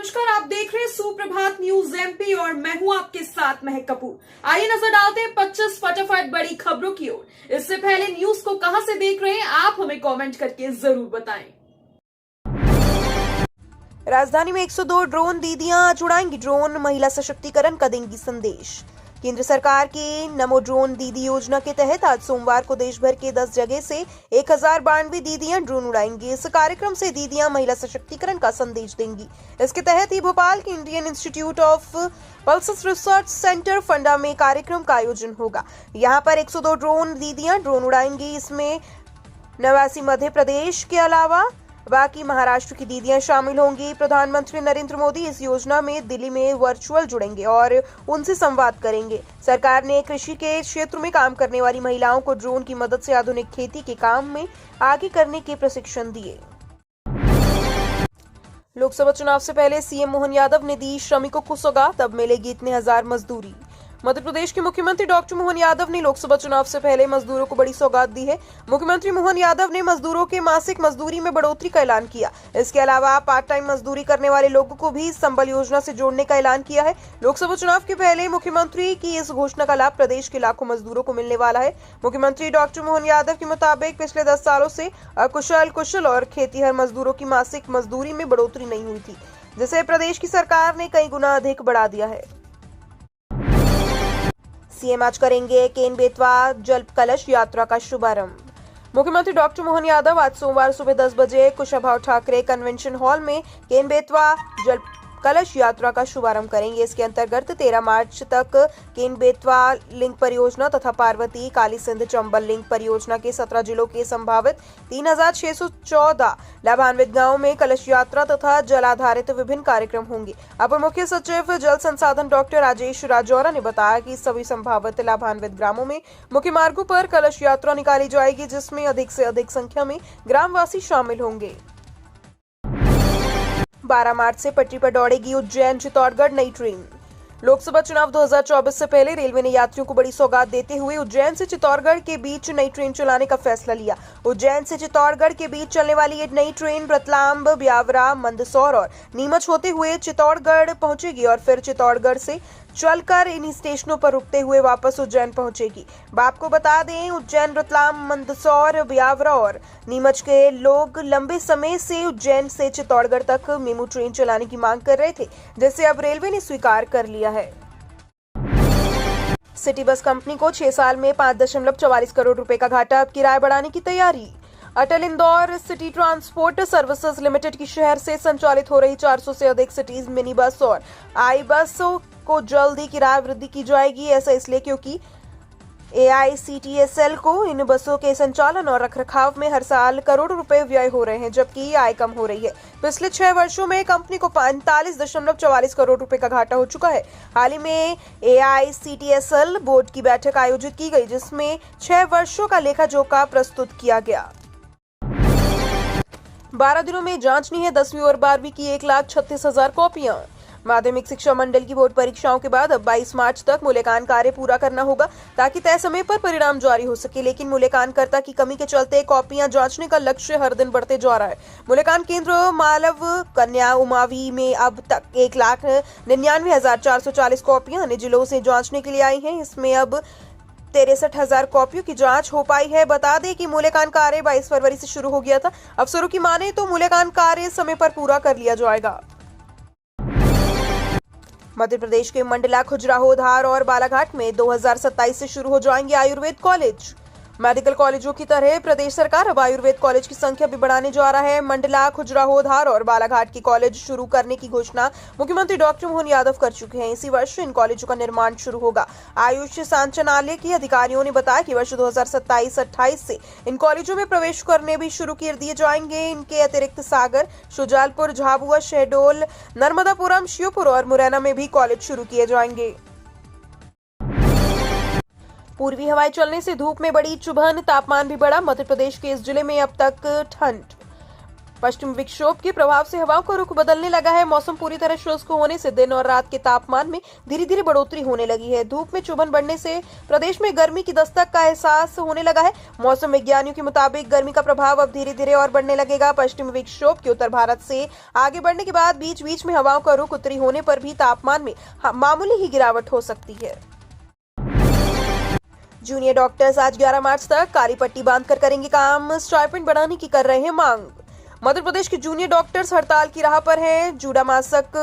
नमस्कार, आप देख रहे हैं सुप्रभात न्यूज एमपी और मैं हूं आपके साथ महक कपूर। आइए नजर डालते हैं 25 फटाफट बड़ी खबरों की ओर। इससे पहले न्यूज को कहां से देख रहे हैं आप हमें कमेंट करके जरूर बताएं। राजधानी में 102 ड्रोन दीदियां आज उड़ाएंगी ड्रोन, महिला सशक्तिकरण का देंगी संदेश। केंद्र सरकार की नमो ड्रोन दीदी योजना के तहत आज सोमवार को देश भर के 10 जगह से 1092 दीदियां ड्रोन उड़ाएंगी। इस कार्यक्रम से दीदियां महिला सशक्तिकरण का संदेश देंगी। इसके तहत ही भोपाल के Indian institute of pulse research centre फंडा में कार्यक्रम का आयोजन होगा। यहाँ पर 102 ड्रोन दीदियां ड्रोन उड़ाएंगी। इसमें 89 मध्य प्रदेश के अलावा बाकी महाराष्ट्र की दीदियां शामिल होंगी। प्रधानमंत्री नरेंद्र मोदी इस योजना में दिल्ली में वर्चुअल जुड़ेंगे और उनसे संवाद करेंगे। सरकार ने कृषि के क्षेत्र में काम करने वाली महिलाओं को ड्रोन की मदद से आधुनिक खेती के काम में आगे करने के प्रशिक्षण दिए। लोकसभा चुनाव से पहले सीएम मोहन यादव ने दी श्रमिकों को सौगात, अब मिलेगी इतने हजार मजदूरी। मध्य प्रदेश के मुख्यमंत्री डॉक्टर मोहन यादव ने लोकसभा चुनाव से पहले मजदूरों को बड़ी सौगात दी है। मुख्यमंत्री मोहन यादव ने मजदूरों के मासिक मजदूरी में बढ़ोतरी का ऐलान किया। इसके अलावा पार्ट टाइम मजदूरी करने वाले लोगों को भी संबल योजना से जोड़ने का ऐलान किया है। लोकसभा चुनाव के पहले मुख्यमंत्री की इस घोषणा का लाभ प्रदेश के लाखों मजदूरों को मिलने वाला है। मुख्यमंत्री डॉक्टर मोहन यादव के मुताबिक पिछले 10 सालों से अकुशल, कुशल और खेतीहर मजदूरों की मासिक मजदूरी में बढ़ोतरी नहीं हुई थी, जिसे प्रदेश की सरकार ने कई गुना अधिक बढ़ा दिया है। सीएम आज करेंगे केन बेतवा जल कलश यात्रा का शुभारंभ। मुख्यमंत्री डॉक्टर मोहन यादव आज सोमवार सुबह 10 बजे कुशाभाऊ ठाकरे कन्वेंशन हॉल में केन बेतवा जल कलश यात्रा का शुभारंभ करेंगे। इसके अंतर्गत 13 मार्च तक केन बेतवा लिंक परियोजना तथा पार्वती काली सिंध चंबल लिंक परियोजना के 17 जिलों के संभावित 3614 लाभान्वित गांवों में कलश यात्रा तथा जल आधारित विभिन्न कार्यक्रम होंगे। अपर मुख्य सचिव जल संसाधन डॉक्टर राजेश राजौरा ने बताया कि सभी संभावित लाभान्वित ग्रामों में मुख्य मार्गों पर कलश यात्रा निकाली जाएगी, जिसमें अधिक से अधिक संख्या में ग्रामवासी शामिल होंगे। 12 मार्च से पटरी पर दौड़ेगी उज्जैन चित्तौड़गढ़ नई ट्रेन। लोकसभा चुनाव 2024 से पहले रेलवे ने यात्रियों को बड़ी सौगात देते हुए उज्जैन से चित्तौड़गढ़ के बीच नई ट्रेन चलाने का फैसला लिया। उज्जैन से चित्तौड़गढ़ के बीच चलने वाली ये नई ट्रेन रतलाम, ब्यावरा, मंदसौर और नीमच होते हुए चित्तौड़गढ़ पहुंचेगी और फिर चित्तौड़गढ़ से चलकर इन स्टेशनों पर रुकते हुए वापस उज्जैन पहुंचेगी। आपको बता दें, उज्जैन, रतलाम, मंदसौर, ब्यावरा और नीमच के लोग लंबे समय से उज्जैन से चित्तौड़गढ़ तक मेमू ट्रेन चलाने की मांग कर रहे थे, जिसे अब रेलवे ने स्वीकार कर लिया है। सिटी बस कंपनी को 6 साल में 5.44 करोड़ रुपए का घाटा, अब किराया बढ़ाने की तैयारी। Atal Indore city transport services limited की शहर से संचालित हो रही 400 से अधिक सिटीज मिनी बस और आई बसों को जल्द ही किराया वृद्धि की जाएगी। ऐसा इसलिए क्योंकि AICTSL को इन बसों के संचालन और रखरखाव में हर साल करोड़ों रुपए व्यय हो रहे हैं, जबकि आय कम हो रही है। पिछले 6 वर्षों में कंपनी को 45.44 करोड़ रुपए का घाटा हो चुका है। हाल ही में AICTSL बोर्ड की बैठक आयोजित की गई, जिसमें 6 वर्षों का लेखा जोखा प्रस्तुत किया गया। 12 दिनों में जांचनी है 10वीं और 12वीं की 1,36,000 कॉपियां। माध्यमिक शिक्षा मंडल की बोर्ड परीक्षाओं के बाद अब 22 मार्च तक मूल्यांकन कार्य पूरा करना होगा, ताकि तय समय पर परिणाम जारी हो सके। लेकिन मूल्यांकनकर्ता की कमी के चलते कॉपियां जांचने का लक्ष्य हर दिन बढ़ते जा रहा है। मूल्यांकन केंद्र मालव, कन्या, उमावी में अब तक 1,99,440 कॉपियां अन्य जिलों से जांचने के लिए आई हैं। इसमें अब 63,000 कॉपियों की जांच हो पाई है। बता दें कि मूल्यांकन कार्य 22 फरवरी से शुरू हो गया था। अफसरों की माने तो मूल्यांकन कार्य समय पर पूरा कर लिया जाएगा। मध्य प्रदेश के मंडला, खजुराहो, धार और बालाघाट में 2027 से शुरू हो जाएंगे आयुर्वेद कॉलेज। मेडिकल कॉलेजों की तरह प्रदेश सरकार अब आयुर्वेद कॉलेज की संख्या भी बढ़ाने जा रहा है। मंडला, खजुराहो, धार और बालाघाट की कॉलेज शुरू करने की घोषणा मुख्यमंत्री डॉक्टर मोहन यादव कर चुके हैं। इसी वर्ष इन कॉलेजों का निर्माण शुरू होगा। आयुष संचालनालय के अधिकारियों ने बताया कि वर्ष 2027-28 से इन कॉलेजों में प्रवेश करने भी शुरू कर दिए जाएंगे। इनके अतिरिक्त सागर, शुजालपुर, झाबुआ, शहडोल, नर्मदापुरम, श्योपुर और मुरैना में भी कॉलेज शुरू किए जाएंगे। पूर्वी हवाएं चलने से धूप में बड़ी चुभन, तापमान भी बढ़ा। मध्य प्रदेश के इस जिले में अब तक ठंड पश्चिम विक्षोभ के प्रभाव से हवाओं का रुख बदलने लगा है। मौसम पूरी तरह शुष्क होने से दिन और रात के तापमान में धीरे धीरे बढ़ोतरी होने लगी है। धूप में चुभन बढ़ने से प्रदेश में गर्मी की दस्तक का एहसास होने लगा है। मौसम विज्ञानियों के मुताबिक गर्मी का प्रभाव अब धीरे धीरे और बढ़ने लगेगा। पश्चिम विक्षोभ के उत्तर भारत से आगे बढ़ने के बाद बीच बीच में हवाओं का रुख उत्तरी होने पर भी तापमान में मामूली ही गिरावट हो सकती है। जूनियर डॉक्टर्स आज 11 मार्च तक काली पट्टी बांधकर करेंगे काम। स्टाइपेंड बढ़ाने की कर रहे हैं मांग। मध्य प्रदेश के जूनियर डॉक्टर्स हड़ताल की राह पर हैं। जुड़ा मासिक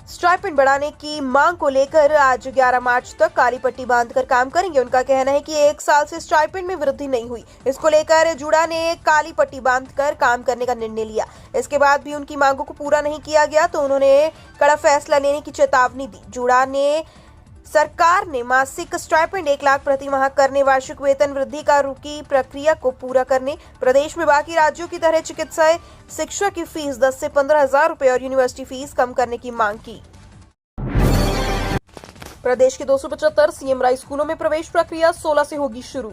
स्टाइपेंड बढ़ाने की मांग को लेकर आज 11 मार्च तक काली पट्टी बांधकर काम करेंगे। उनका कहना है कि 1 साल से स्टाइपेंड में वृद्धि नहीं हुई। इसको लेकर जुड़ा ने काली पट्टी बांधकर काम करने का निर्णय लिया। इसके बाद भी उनकी मांगों को पूरा नहीं किया गया तो उन्होंने कड़ा फैसला लेने की चेतावनी दी। जुड़ा ने सरकार ने मासिक स्टाइपेंड 1 लाख प्रति माह करने, वार्षिक वेतन वृद्धि का रुकी प्रक्रिया को पूरा करने, प्रदेश में बाकी राज्यों की तरह चिकित्सा शिक्षा की फीस 10 से 15,000 रुपए और यूनिवर्सिटी फीस कम करने की मांग की। प्रदेश के 275 सीएम राय स्कूलों में प्रवेश प्रक्रिया 16 से होगी शुरू।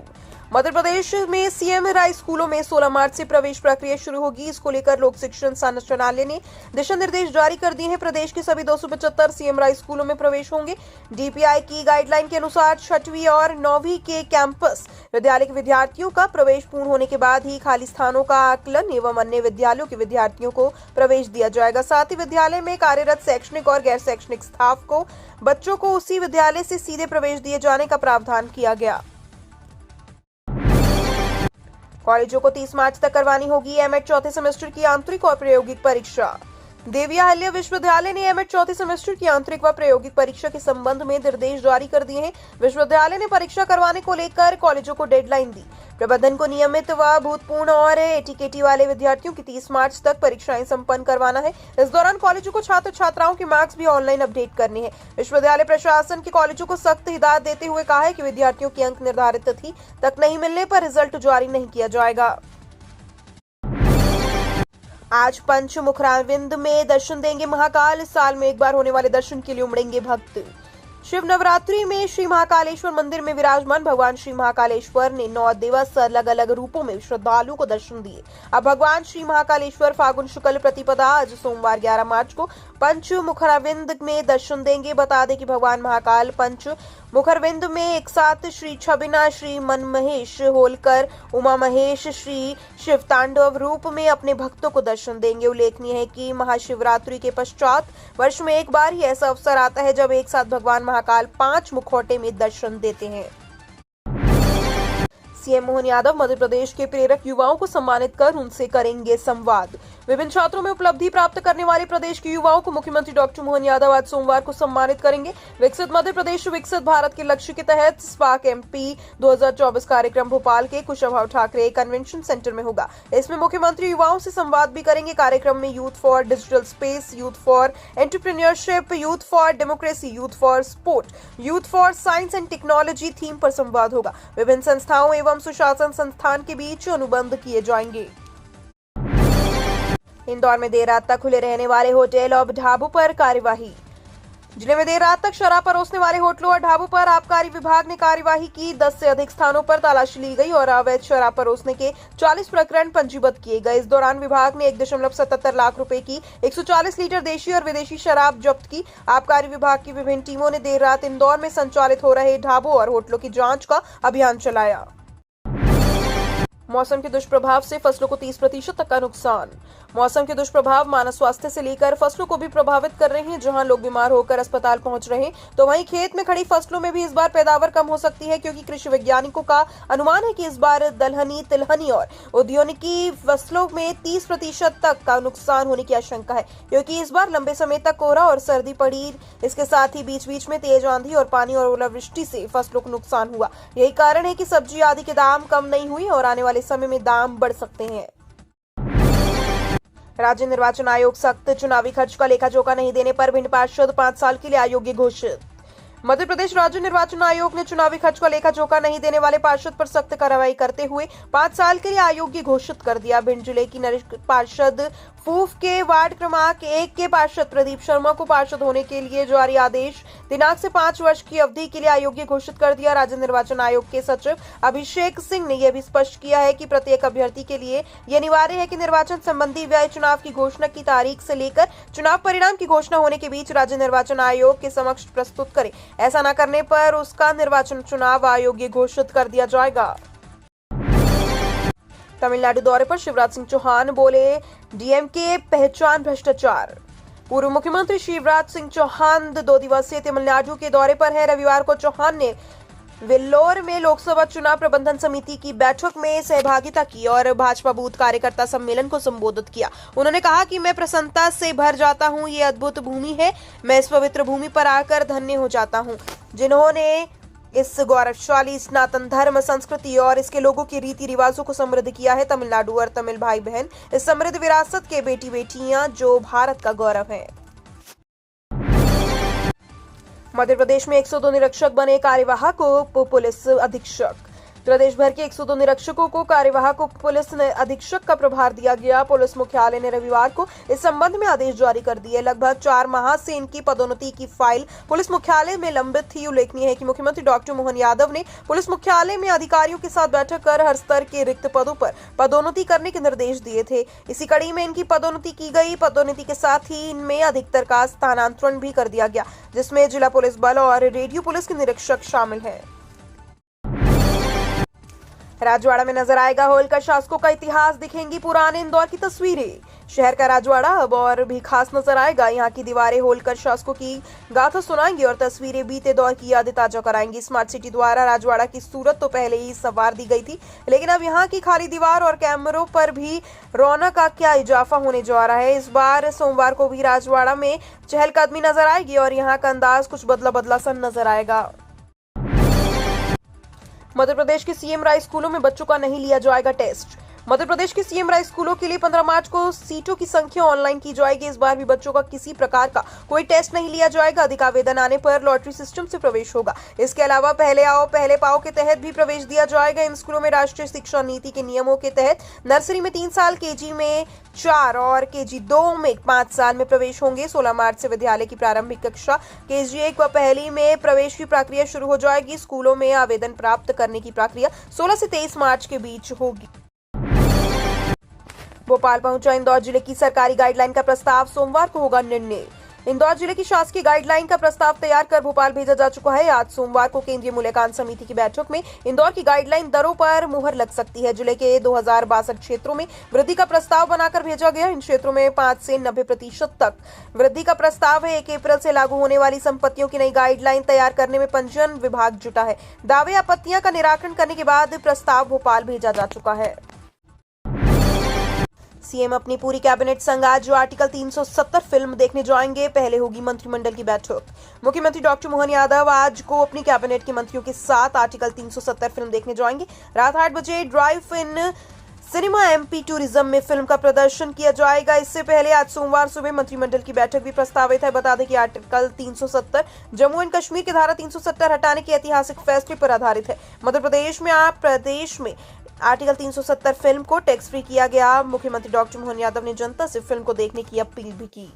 मध्य प्रदेश में सीएम राय स्कूलों में 16 मार्च से प्रवेश प्रक्रिया शुरू होगी। इसको लेकर लोक शिक्षण संचालनालय ने दिशा निर्देश जारी कर दिए हैं। प्रदेश के सभी 275 सीएम राय स्कूलों में प्रवेश होंगे। डीपीआई की गाइडलाइन के अनुसार 6वीं और 9वीं के कैंपस विद्यालय के विद्यार्थियों का प्रवेश पूर्ण होने के बाद ही खाली स्थानों का आकलन एवं अन्य विद्यालयों के विद्यार्थियों को प्रवेश दिया जाएगा। साथ ही विद्यालय में कार्यरत शैक्षणिक और गैर शैक्षणिक स्टाफ को बच्चों को उसी विद्यालय से सीधे प्रवेश दिए जाने का प्रावधान किया गया। कॉलेजों को 30 मार्च तक करवानी होगी एमएड चौथे सेमेस्टर की आंतरिक और प्रायोगिक परीक्षा। देवी अहिल्या विश्वविद्यालय ने एमएड चौथे सेमेस्टर की आंतरिक व प्रायोगिक परीक्षा के संबंध में निर्देश जारी कर दिए हैं। विश्वविद्यालय ने परीक्षा करवाने को लेकर कॉलेजों को डेडलाइन दी। प्रबंधन को नियमित व भूतपूर्ण और एटीकेटी वाले विद्यार्थियों की 30 मार्च तक परीक्षाएं संपन्न करवाना है। इस दौरान कॉलेजों को छात्र छात्राओं के मार्क्स भी ऑनलाइन अपडेट करने हैं। विश्वविद्यालय प्रशासन के कॉलेजों को सख्त हिदायत देते हुए कहा है कि विद्यार्थियों के अंक निर्धारित तिथि तक नहीं मिलने पर रिजल्ट जारी नहीं किया जाएगा। आज पंच मुखराविंद में दर्शन देंगे महाकाल। साल में एक बार होने वाले दर्शन के लिए उमड़ेंगे भक्त। शिव नवरात्रि में श्री महाकालेश्वर मंदिर में विराजमान भगवान श्री महाकालेश्वर ने 9 दिवस अलग अलग रूपों में श्रद्धालुओं को दर्शन दिए। अब भगवान श्री महाकालेश्वर फागुन शुक्ल प्रतिपदा आज सोमवार 11 मार्च को पंच मुखराविंद में दर्शन देंगे। बता दें कि भगवान महाकाल पंच मुखरविंद में एक साथ श्री छबिना, श्री मनमहेश होलकर, उमा महेश, श्री शिव तांडव रूप में अपने भक्तों को दर्शन देंगे। उल्लेखनीय है कि महाशिवरात्रि के पश्चात वर्ष में एक बार ही ऐसा अवसर आता है जब एक साथ भगवान महाकाल 5 मुखौटे में दर्शन देते हैं। सीएम मोहन यादव मध्य प्रदेश के प्रेरक युवाओं को सम्मानित कर उनसे करेंगे संवाद। विभिन्न क्षेत्रों में उपलब्धि प्राप्त करने वाले प्रदेश के युवाओं को मुख्यमंत्री डॉक्टर मोहन यादव आज सोमवार को सम्मानित करेंगे। विकसित मध्य प्रदेश विकसित भारत के लक्ष्य के तहत स्पार्क एमपी 2024 कार्यक्रम भोपाल के कुशाभाऊ ठाकरे कन्वेंशन सेंटर में होगा। इसमें मुख्यमंत्री युवाओं से संवाद भी करेंगे। कार्यक्रम में youth for digital space, youth for entrepreneurship, youth for democracy, youth for sport, youth for science and technology theme पर संवाद होगा। विभिन्न संस्थाओं एवं सुशासन संस्थान के बीच अनुबंध किए जाएंगे। इंदौर में देर रात तक खुले रहने वाले होटल और ढाबों पर कार्यवाही। जिले में देर रात तक शराब परोसने वाले होटलों और ढाबों पर आबकारी विभाग ने कार्यवाही की। 10 से अधिक स्थानों पर तलाशी ली गई और अवैध शराब परोसने के 40 प्रकरण पंजीबद्ध किए गए। इस दौरान विभाग ने 1.77 लाख रुपए की 140 लीटर देशी और विदेशी शराब जब्त की। आबकारी विभाग की विभिन्न टीमों ने देर रात इंदौर में संचालित हो रहे ढाबों और होटलों की जांच का अभियान चलाया। मौसम के दुष्प्रभाव से फसलों को 30% तक का नुकसान। मौसम के दुष्प्रभाव मानव स्वास्थ्य से लेकर फसलों को भी प्रभावित कर रहे हैं। जहां लोग बीमार होकर अस्पताल पहुंच रहे हैं तो वहीं खेत में खड़ी फसलों में भी इस बार पैदावार कम हो सकती है, क्योंकि कृषि वैज्ञानिकों का अनुमान है कि इस बार दलहनी, तिलहनी और उद्यानिकी फसलों में 30% तक का नुकसान होने की आशंका है, क्योंकि इस बार लंबे समय तक कोहरा और सर्दी पड़ी। इसके साथ ही बीच बीच में तेज आंधी और पानी और ओलावृष्टि से फसलों को नुकसान हुआ। यही कारण है कि सब्जी आदि के दाम कम नहीं हुई और आने वाले समय में दाम बढ़ सकते हैं। राज्य निर्वाचन आयोग सख्त, चुनावी खर्च का लेखा जोखा नहीं देने पर भिंड पार्षद 5 साल के लिए अयोग्य घोषित। मध्य प्रदेश राज्य निर्वाचन आयोग ने चुनावी खर्च का लेखा जोखा नहीं देने वाले पार्षद पर सख्त कार्रवाई करते हुए 5 साल के लिए अयोग्य घोषित कर दिया। भिंड जिले की पार्षद अफूफ के वार्ड क्रमांक 1 के पार्षद प्रदीप शर्मा को पार्षद होने के लिए जारी आदेश दिनांक से 5 वर्ष की अवधि के लिए अयोग्य घोषित कर दिया। राज्य निर्वाचन आयोग के सचिव अभिषेक सिंह ने यह भी स्पष्ट किया है कि प्रत्येक अभ्यर्थी के लिए यह अनिवार्य है कि निर्वाचन संबंधी व्यय चुनाव की घोषणा की तारीख से लेकर चुनाव परिणाम की घोषणा होने के बीच राज्य निर्वाचन आयोग के समक्ष प्रस्तुत करे। ऐसा न करने पर उसका निर्वाचन चुनाव अयोग्य घोषित कर दिया जाएगा। तमिलनाडु दौरे पर शिवराज सिंह चौहान बोले, डीएमके पहचान भ्रष्टाचार। पूर्व मुख्यमंत्री शिवराज सिंह चौहान 2 दिवसीय तमिलनाडु के दौरे पर है। रविवार को चौहान ने वेल्लोर में लोकसभा चुनाव प्रबंधन समिति की बैठक में सहभागिता की और भाजपा बूथ कार्यकर्ता सम्मेलन को संबोधित किया। उन्होंने कहा कि मैं प्रसन्नता से भर जाता हूं, ये अद्भुत भूमि है। मैं इस पवित्र भूमि पर आकर धन्य हो जाता हूं, जिन्होंने इस गौरवशाली सनातन धर्म, संस्कृति और इसके लोगों के रीति रिवाजों को समृद्ध किया है। तमिलनाडु और तमिल भाई बहन इस समृद्ध विरासत के बेटी बेटियां जो भारत का गौरव है। मध्य प्रदेश में 102 निरीक्षक बने कार्यवाहक उप पुलिस अधीक्षक। प्रदेश भर के 102 निरीक्षकों को कार्यवाहक उप पुलिस अधीक्षक का प्रभार दिया गया। पुलिस मुख्यालय ने रविवार को इस संबंध में आदेश जारी कर दिए। लगभग 4 माह से इनकी पदोन्नति की फाइल पुलिस मुख्यालय में लंबित थी। उल्लेखनीय है कि मुख्यमंत्री डॉक्टर मोहन यादव ने पुलिस मुख्यालय में अधिकारियों के साथ बैठक कर हर स्तर के रिक्त पदों पर पदोन्नति करने के निर्देश दिए थे। इसी कड़ी में इनकी पदोन्नति की गई। पदोन्नति के साथ ही इनमें अधिकतर का स्थानांतरण भी कर दिया गया, जिसमें जिला पुलिस बल और रेडियो पुलिस के निरीक्षक शामिल है। राजवाड़ा में नजर आएगा होलकर शासकों का इतिहास, दिखेंगी पुराने इंदौर की तस्वीरें। शहर का राजवाड़ा अब और भी खास नजर आएगा। यहाँ की दीवारें होलकर शासकों की गाथा सुनाएंगी और तस्वीरें बीते दौर की यादें ताजा कराएंगी। स्मार्ट सिटी द्वारा राजवाड़ा की सूरत तो पहले ही संवार दी गई थी, लेकिन अब यहाँ की खाली दीवार और कैमरों पर भी रौनक का क्या इजाफा होने जा रहा है। इस बार सोमवार को भी राजवाड़ा में चहलकदमी नजर आएगी और यहाँ का अंदाज कुछ बदला बदला सा नजर आएगा। मध्य प्रदेश के सीएम राय स्कूलों में बच्चों का नहीं लिया जाएगा टेस्ट। मध्य प्रदेश के सीएम राय स्कूलों के लिए 15 मार्च को सीटों की संख्या ऑनलाइन की जाएगी। इस बार भी बच्चों का किसी प्रकार का कोई टेस्ट नहीं लिया जाएगा। अधिक आवेदन आने पर लॉटरी सिस्टम से प्रवेश होगा। इसके अलावा पहले आओ पहले पाओ के तहत भी प्रवेश दिया जाएगा। इन स्कूलों में राष्ट्रीय शिक्षा नीति के नियमों के तहत नर्सरी में 3 साल, केजी में 4 और केजी 2 में 5 साल में प्रवेश होंगे। 16 मार्च से विद्यालय की प्रारंभिक कक्षा केजी 1 व पहली में प्रवेश की प्रक्रिया शुरू हो जाएगी। स्कूलों में आवेदन प्राप्त करने की प्रक्रिया 16 से 23 मार्च के बीच होगी। भोपाल पहुंचा इंदौर जिले की सरकारी गाइडलाइन का प्रस्ताव, सोमवार को होगा निर्णय। इंदौर जिले की शासकीय गाइडलाइन का प्रस्ताव तैयार कर भोपाल भेजा जा चुका है। आज सोमवार को केंद्रीय मूल्यांकन समिति की बैठक में इंदौर की गाइडलाइन दरों पर मुहर लग सकती है। जिले के 2062 क्षेत्रों में वृद्धि का प्रस्ताव बनाकर भेजा गया। इन क्षेत्रों में 5 से 90% तक वृद्धि का प्रस्ताव है। 1 अप्रैल से लागू होने वाली संपत्तियों की नई गाइडलाइन तैयार करने में पंजीयन विभाग जुटा है। दावे आपत्तियां का निराकरण करने के बाद प्रस्ताव भोपाल भेजा जा चुका है। सीएम अपनी पूरी कैबिनेट संग आज जो आर्टिकल 370 फिल्म देखने जाएंगे। पहले होगी मंत्रिमंडल की बैठक। मुख्यमंत्री डॉक्टर मोहन यादव आज को अपनी कैबिनेट के मंत्रियों के साथ आर्टिकल 370 फिल्म देखने जाएंगे। रात 8 बजे drive in cinema MP tourism में फिल्म का प्रदर्शन किया जाएगा। इससे पहले आज सोमवार सुबह मंत्रिमंडल की बैठक भी प्रस्तावित है। बता दें कि आर्टिकल 370 जम्मू एंड कश्मीर की धारा 370 हटाने के ऐतिहासिक फैसले पर आधारित है। मध्य प्रदेश में आर्टिकल 370 फिल्म को टैक्स फ्री किया गया। मुख्यमंत्री डॉक्टर मोहन यादव ने जनता से फिल्म को देखने की अपील भी की।